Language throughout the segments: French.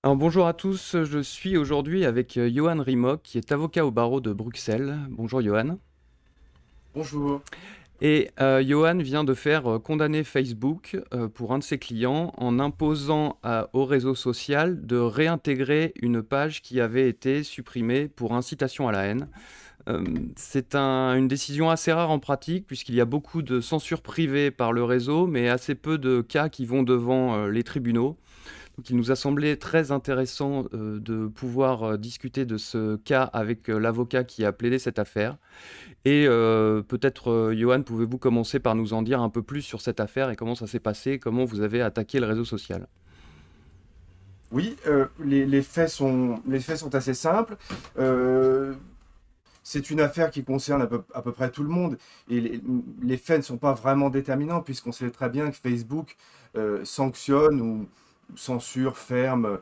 Alors bonjour à tous, je suis aujourd'hui avec Johan Rimok, qui est avocat au barreau de Bruxelles. Bonjour Johan. Bonjour. Et Johan vient de faire condamner Facebook pour un de ses clients en imposant au réseau social de réintégrer une page qui avait été supprimée pour incitation à la haine. C'est une décision assez rare en pratique puisqu'il y a beaucoup de censure privée par le réseau, mais assez peu de cas qui vont devant les tribunaux. Donc il nous a semblé très intéressant de pouvoir discuter de ce cas avec l'avocat qui a plaidé cette affaire. Et peut-être, Johan, pouvez-vous commencer par nous en dire un peu plus sur cette affaire et comment ça s'est passé, comment vous avez attaqué le réseau social? Oui, les faits sont assez simples. Euh, c'est une affaire qui concerne à peu près tout le monde et les faits ne sont pas vraiment déterminants puisqu'on sait très bien que Facebook sanctionne ou censure, ferme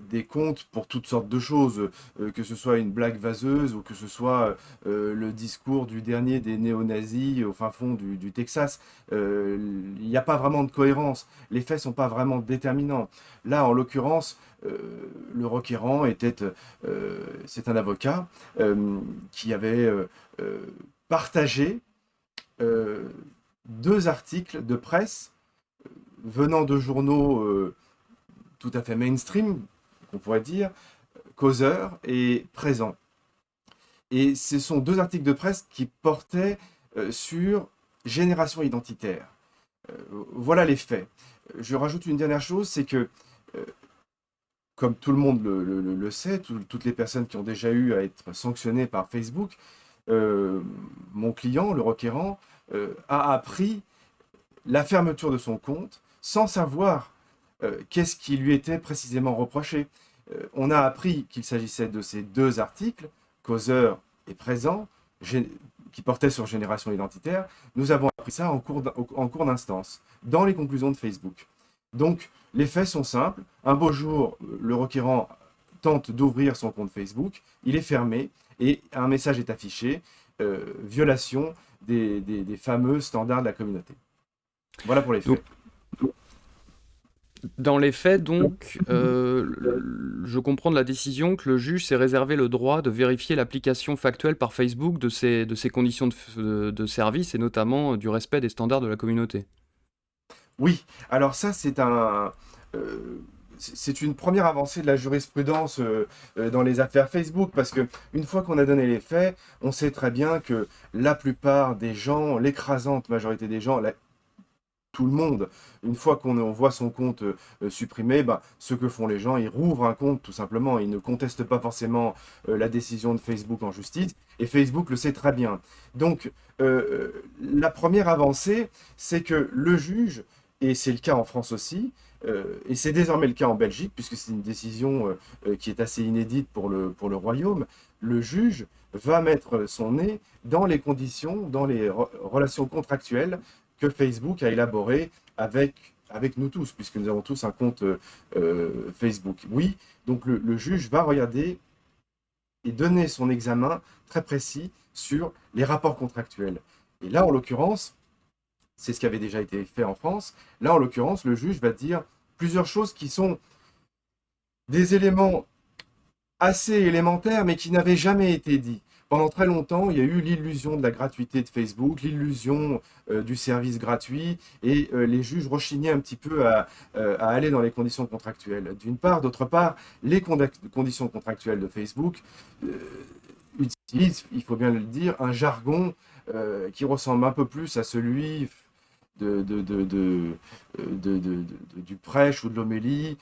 des comptes pour toutes sortes de choses, que ce soit une blague vaseuse ou que ce soit le discours du dernier des néo-nazis au fin fond du Texas. Il n'y a pas vraiment de cohérence. Les faits ne sont pas vraiment déterminants. Là, en l'occurrence, le requérant c'est un avocat qui avait euh, partagé euh, deux articles de presse venant de journaux tout à fait mainstream, qu'on pourrait dire, causeur et présent. Et ce sont deux articles de presse qui portaient sur génération identitaire. Voilà les faits. Je rajoute une dernière chose, c'est que, euh, comme tout le monde le sait, toutes les personnes qui ont déjà eu à être sanctionnées par Facebook, euh, mon client, le requérant, a appris la fermeture de son compte sans savoir qu'est-ce qui lui était précisément reproché. On a appris qu'il s'agissait de ces deux articles, causeur et présent, qui portaient sur génération identitaire. Nous avons appris ça en cours d'instance, dans les conclusions de Facebook. Donc, les faits sont simples. Un beau jour, le requérant tente d'ouvrir son compte Facebook, il est fermé et un message est affiché, violation des fameux standards de la communauté. Voilà pour les Donc, faits. dans les faits, donc, je comprends de la décision que le juge s'est réservé le droit de vérifier l'application factuelle par Facebook de ses conditions de service et notamment du respect des standards de la communauté. Oui, alors ça, euh, c'est une première avancée de la jurisprudence dans les affaires Facebook, parce que une fois qu'on a donné les faits, on sait très bien que la plupart des gens, l'écrasante majorité des gens, tout le monde, une fois qu'on voit son compte supprimé, bah, ce que font les gens, ils rouvrent un compte tout simplement, ils ne contestent pas forcément la décision de Facebook en justice, et Facebook le sait très bien. Donc, la première avancée, c'est que le juge, et c'est le cas en France aussi, et c'est désormais le cas en Belgique, puisque c'est une décision qui est assez inédite pour le Royaume, le juge va mettre son nez dans les conditions, dans les relations contractuelles que Facebook a élaboré avec nous tous, puisque nous avons tous un compte Facebook. Oui, donc le juge va regarder et donner son examen très précis sur les rapports contractuels. Et là, en l'occurrence, c'est ce qui avait déjà été fait en France, là, en l'occurrence, le juge va dire plusieurs choses qui sont des éléments assez élémentaires, mais qui n'avaient jamais été dit. Pendant très longtemps, il y a eu l'illusion de la gratuité de Facebook, l'illusion du service gratuit, et les juges rechignaient un petit peu à aller dans les conditions contractuelles. D'une part, d'autre part, les conditions contractuelles de Facebook euh, utilisent, il faut bien le dire, un jargon qui ressemble un peu plus à celui du prêche ou de l'homélie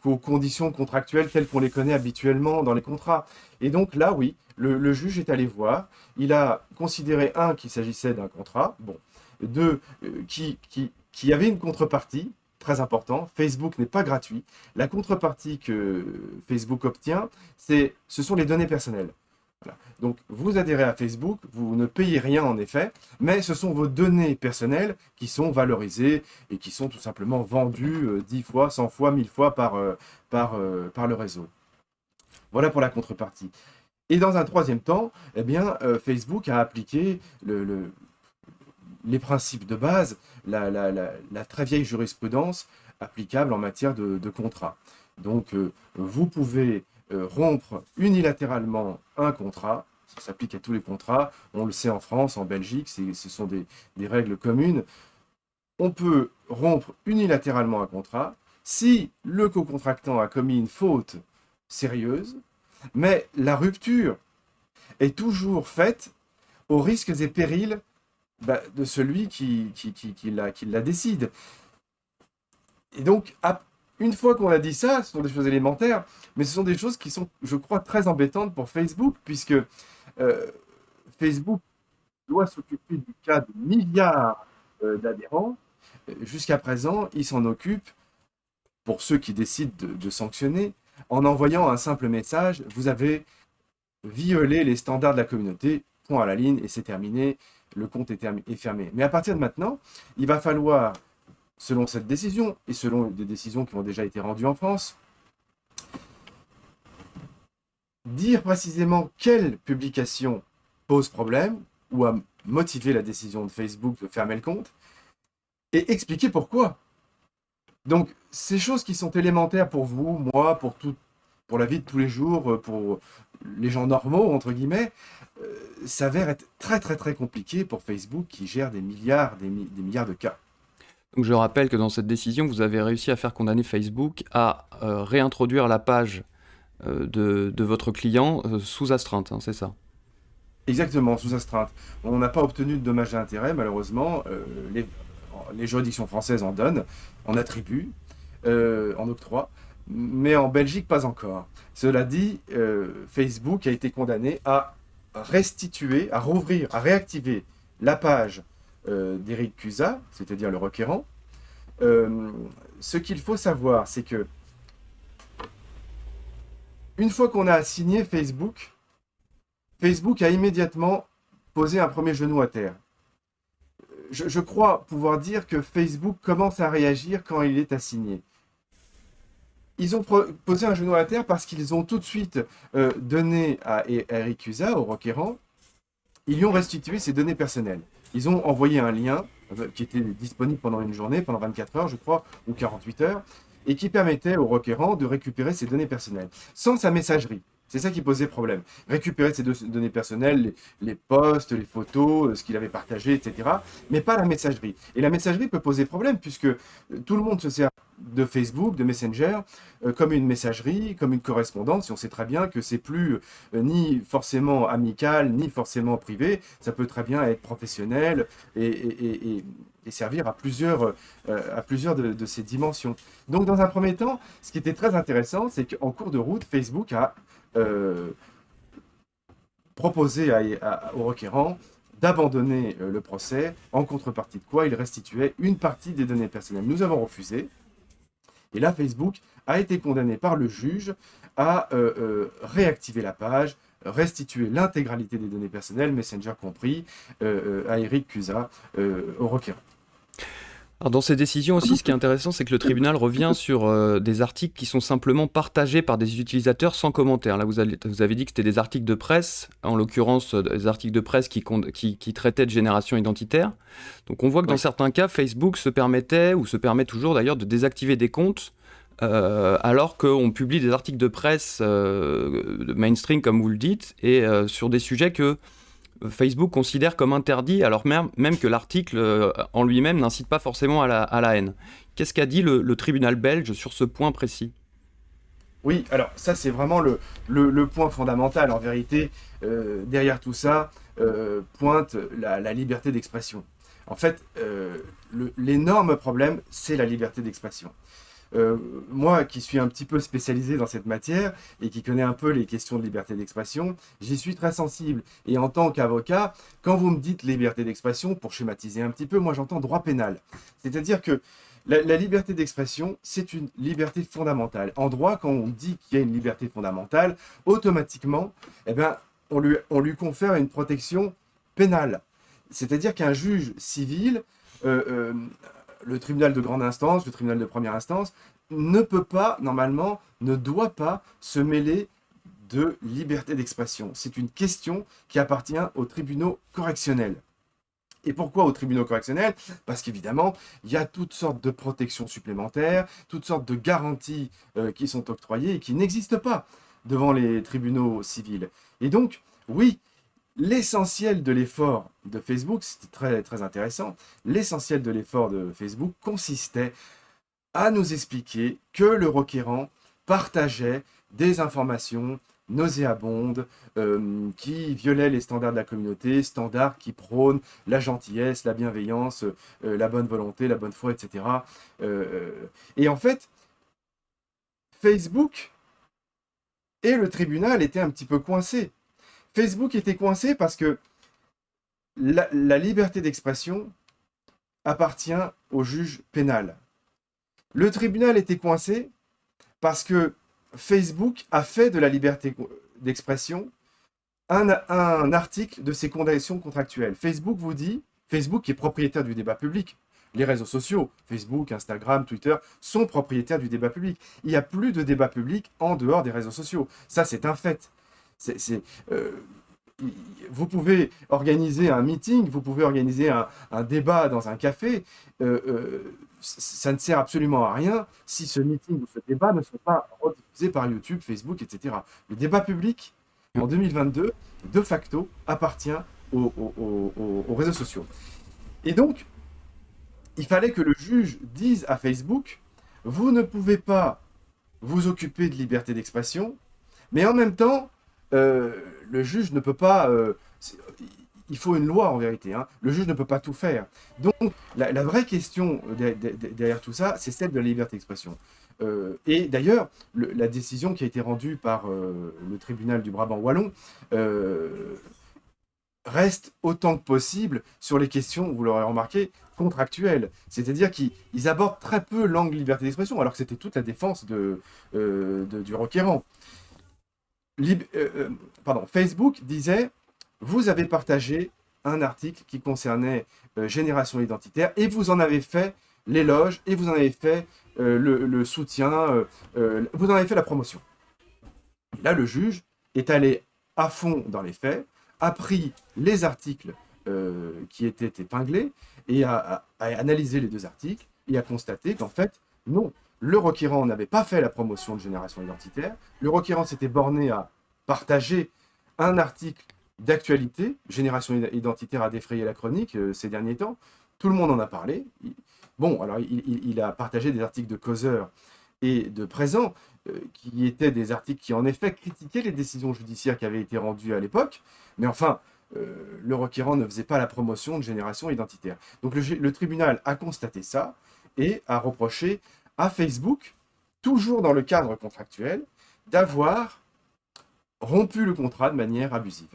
qu'aux conditions contractuelles telles qu'on les connaît habituellement dans les contrats. Et donc là, oui, le juge est allé voir, il a considéré, un, qu'il s'agissait d'un contrat, bon, deux, qui avait une contrepartie, très important, Facebook n'est pas gratuit. La contrepartie que Facebook obtient, ce sont les données personnelles. Voilà. Donc, vous adhérez à Facebook, vous ne payez rien en effet, mais ce sont vos données personnelles qui sont valorisées et qui sont tout simplement vendues 10 fois, 100 fois, 1000 fois par le réseau. Voilà pour la contrepartie. Et dans un troisième temps, eh bien, Facebook a appliqué les principes de base, la très vieille jurisprudence applicable en matière de contrat. Donc, vous pouvez rompre unilatéralement un contrat, ça s'applique à tous les contrats, on le sait en France, en Belgique, ce sont des règles communes. On peut rompre unilatéralement un contrat si le co-contractant a commis une faute sérieuse, mais la rupture est toujours faite aux risques et périls de celui qui la décide. Et donc, une fois qu'on a dit ça, ce sont des choses élémentaires, mais ce sont des choses qui sont, je crois, très embêtantes pour Facebook, puisque Facebook doit s'occuper du cas de milliards d'adhérents. Jusqu'à présent, il s'en occupe, pour ceux qui décident de sanctionner, en envoyant un simple message, vous avez violé les standards de la communauté, point à la ligne, et c'est terminé, le compte est fermé. Mais à partir de maintenant, il va falloir, selon cette décision, et selon des décisions qui ont déjà été rendues en France, dire précisément quelle publication pose problème, ou a motivé la décision de Facebook de fermer le compte, et expliquer pourquoi. Donc, ces choses qui sont élémentaires pour vous, moi, pour la vie de tous les jours, pour les gens normaux, entre guillemets, s'avèrent être très très très compliquées pour Facebook qui gère des milliards de cas. Donc je rappelle que dans cette décision, vous avez réussi à faire condamner Facebook à réintroduire la page de votre client sous astreinte, hein, c'est ça? Exactement, sous astreinte. On n'a pas obtenu de dommages et intérêts, malheureusement. Les juridictions françaises en donnent, en attribuent, en octroient, mais en Belgique, pas encore. Cela dit, Facebook a été condamné à restituer, à rouvrir, à réactiver la page d'Eric Cusa, c'est-à-dire le requérant. Ce qu'il faut savoir, c'est que une fois qu'on a assigné Facebook, Facebook a immédiatement posé un premier genou à terre. Je crois pouvoir dire que Facebook commence à réagir quand il est assigné. Ils ont posé un genou à terre parce qu'ils ont tout de suite donné à Eric Cusa, au requérant, ils lui ont restitué ses données personnelles. Ils ont envoyé un lien qui était disponible pendant une journée, pendant 24 heures, je crois, ou 48 heures, et qui permettait au requérant de récupérer ses données personnelles, sans sa messagerie. C'est ça qui posait problème. Récupérer ses données personnelles, les posts, les photos, ce qu'il avait partagé, etc. Mais pas la messagerie. Et la messagerie peut poser problème puisque tout le monde se sert de Facebook, de Messenger, comme une messagerie, comme une correspondance. Et on sait très bien que c'est plus ni forcément amical, ni forcément privé. Ça peut très bien être professionnel et servir à plusieurs de ces dimensions. Donc, dans un premier temps, ce qui était très intéressant, c'est qu'en cours de route, Facebook a proposé au requérant d'abandonner le procès, en contrepartie de quoi il restituait une partie des données personnelles. Nous avons refusé, et là Facebook a été condamné par le juge à réactiver la page, restituer l'intégralité des données personnelles, Messenger compris, à Eric Cusa, au requérant. Alors dans ces décisions aussi, ce qui est intéressant, c'est que le tribunal revient sur des articles qui sont simplement partagés par des utilisateurs sans commentaire. Là, vous avez dit que c'était des articles de presse, en l'occurrence des articles de presse qui traitaient de génération identitaire. Donc on voit que dans certains cas, Facebook se permettait, ou se permet toujours d'ailleurs, de désactiver des comptes alors qu'on publie des articles de presse de mainstream, comme vous le dites, et sur des sujets que Facebook considère comme interdit, alors même que l'article en lui-même n'incite pas forcément à la haine. Qu'est-ce qu'a dit le tribunal belge sur ce point précis ? Oui, alors ça c'est vraiment le point fondamental. En vérité, derrière tout ça, pointe la liberté d'expression. En fait, l'énorme problème, c'est la liberté d'expression. Moi qui suis un petit peu spécialisé dans cette matière et qui connais un peu les questions de liberté d'expression, j'y suis très sensible. Et en tant qu'avocat, quand vous me dites liberté d'expression, pour schématiser un petit peu, moi j'entends droit pénal. C'est-à-dire que la liberté d'expression, c'est une liberté fondamentale. En droit, quand on dit qu'il y a une liberté fondamentale, automatiquement, eh ben, on lui confère une protection pénale. C'est-à-dire qu'un juge civil, le tribunal de grande instance, le tribunal de première instance, ne peut pas, normalement, ne doit pas se mêler de liberté d'expression. C'est une question qui appartient aux tribunaux correctionnels. Et pourquoi aux tribunaux correctionnels? Parce qu'évidemment, il y a toutes sortes de protections supplémentaires, toutes sortes de garanties qui sont octroyées et qui n'existent pas devant les tribunaux civils. Et donc, oui, l'essentiel de l'effort de Facebook, c'était très, très intéressant, l'essentiel de l'effort de Facebook consistait à nous expliquer que le requérant partageait des informations nauséabondes qui violaient les standards de la communauté, standards qui prônent la gentillesse, la bienveillance, la bonne volonté, la bonne foi, etc. Et en fait, Facebook et le tribunal étaient un petit peu coincés. Facebook était coincé parce que la liberté d'expression appartient au juge pénal. Le tribunal était coincé parce que Facebook a fait de la liberté d'expression un article de ses conditions contractuelles. Facebook vous dit, Facebook est propriétaire du débat public. Les réseaux sociaux, Facebook, Instagram, Twitter, sont propriétaires du débat public. Il n'y a plus de débat public en dehors des réseaux sociaux. Ça, c'est un fait. Vous pouvez organiser un meeting, vous pouvez organiser un débat dans un café. Ça ne sert absolument à rien si ce meeting ou ce débat ne sont pas rediffusés par YouTube, Facebook, etc. Le débat public, en 2022, de facto, appartient aux réseaux sociaux. Et donc, il fallait que le juge dise à Facebook, vous ne pouvez pas vous occuper de liberté d'expression, mais en même temps, le juge ne peut pas... il faut une loi en vérité. Hein. Le juge ne peut pas tout faire. Donc, la vraie question derrière tout ça, c'est celle de la liberté d'expression. Et d'ailleurs, la décision qui a été rendue par le tribunal du Brabant wallon reste autant que possible sur les questions, vous l'aurez remarqué, contractuelles. C'est-à-dire qu'ils abordent très peu l'angle liberté d'expression, alors que c'était toute la défense du requérant. Facebook disait, vous avez partagé un article qui concernait génération identitaire et vous en avez fait l'éloge et vous en avez fait le soutien, vous en avez fait la promotion. Et là, le juge est allé à fond dans les faits, a pris les articles qui étaient épinglés et a analysé les deux articles et a constaté qu'en fait, non, le requérant n'avait pas fait la promotion de génération identitaire. Le requérant s'était borné à partager un article d'actualité. Génération identitaire a défrayé la chronique ces derniers temps. Tout le monde en a parlé. Bon, alors il a partagé des articles de causeur et de présent, qui étaient des articles qui en effet critiquaient les décisions judiciaires qui avaient été rendues à l'époque. Mais enfin, le requérant ne faisait pas la promotion de génération identitaire. Donc le tribunal a constaté ça et a reproché à Facebook, toujours dans le cadre contractuel, d'avoir rompu le contrat de manière abusive.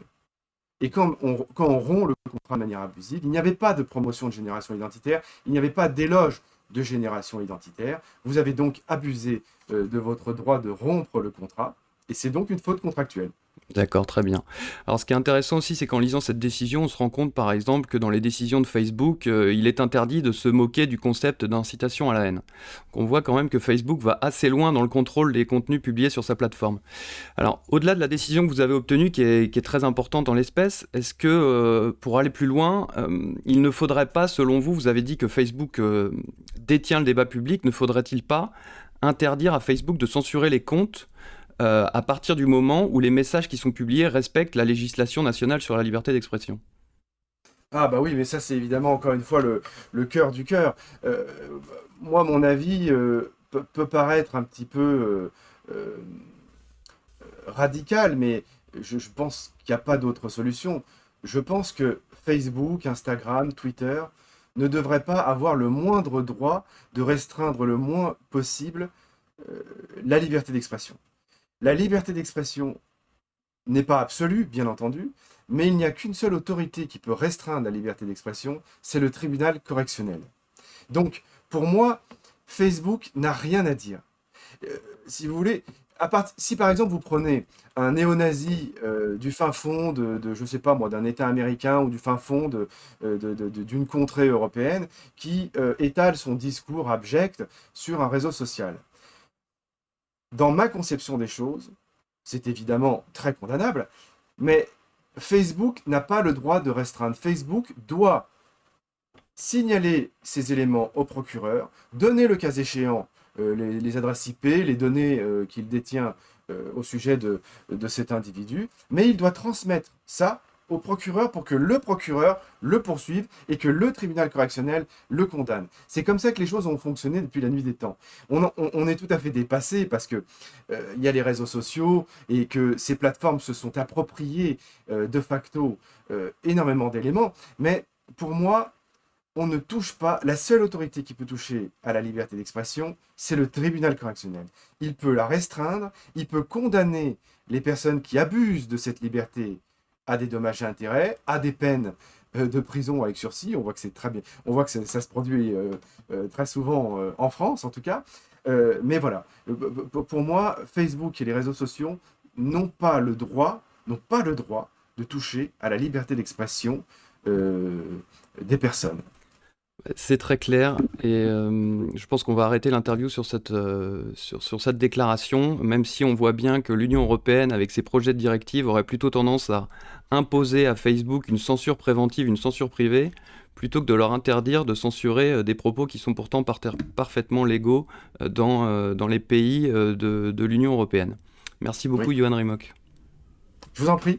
Et quand on rompt le contrat de manière abusive, il n'y avait pas de promotion de génération identitaire, il n'y avait pas d'éloge de génération identitaire. Vous avez donc abusé de votre droit de rompre le contrat, et c'est donc une faute contractuelle. D'accord, très bien. Alors, ce qui est intéressant aussi, c'est qu'en lisant cette décision, on se rend compte, par exemple, que dans les décisions de Facebook, il est interdit de se moquer du concept d'incitation à la haine. Donc, on voit quand même que Facebook va assez loin dans le contrôle des contenus publiés sur sa plateforme. Alors, au-delà de la décision que vous avez obtenue, qui est très importante en l'espèce, est-ce que, pour aller plus loin, il ne faudrait pas, selon vous, vous avez dit que Facebook détient le débat public, ne faudrait-il pas interdire à Facebook de censurer les comptes à partir du moment où les messages qui sont publiés respectent la législation nationale sur la liberté d'expression? Ah bah oui, mais ça c'est évidemment encore une fois le cœur du cœur. Moi, mon avis peut paraître un petit peu radical, mais je pense qu'il n'y a pas d'autre solution. Je pense que Facebook, Instagram, Twitter ne devraient pas avoir le moindre droit de restreindre le moins possible la liberté d'expression. La liberté d'expression n'est pas absolue, bien entendu, mais il n'y a qu'une seule autorité qui peut restreindre la liberté d'expression, c'est le tribunal correctionnel. Donc, pour moi, Facebook n'a rien à dire. Si vous voulez, si par exemple vous prenez un néo-nazi du fin fond je sais pas moi, d'un État américain ou du fin fond d'une contrée européenne qui étale son discours abject sur un réseau social. Dans ma conception des choses, c'est évidemment très condamnable, mais Facebook n'a pas le droit de restreindre. Facebook doit signaler ces éléments au procureur, donner le cas échéant les adresses IP, les données qu'il détient au sujet de cet individu, mais il doit transmettre ça au procureur pour que le procureur le poursuive et que le tribunal correctionnel le condamne. C'est comme ça que les choses ont fonctionné depuis la nuit des temps. On est tout à fait dépassé parce que il y a les réseaux sociaux et que ces plateformes se sont appropriées de facto énormément d'éléments, mais pour moi, on ne touche pas, la seule autorité qui peut toucher à la liberté d'expression, c'est le tribunal correctionnel. Il peut la restreindre, il peut condamner les personnes qui abusent de cette liberté à des dommages et intérêts, à des peines de prison avec sursis. On voit que c'est très bien, on voit que ça se produit très souvent en France en tout cas. Mais voilà, pour moi, Facebook et les réseaux sociaux n'ont pas le droit de toucher à la liberté d'expression des personnes. C'est très clair et je pense qu'on va arrêter l'interview sur sur cette déclaration, même si on voit bien que l'Union européenne, avec ses projets de directive, aurait plutôt tendance à imposer à Facebook une censure préventive, une censure privée, plutôt que de leur interdire de censurer des propos qui sont pourtant parfaitement légaux dans les pays de l'Union européenne. Merci beaucoup, Oui, Yohan Rimok. je vous en prie.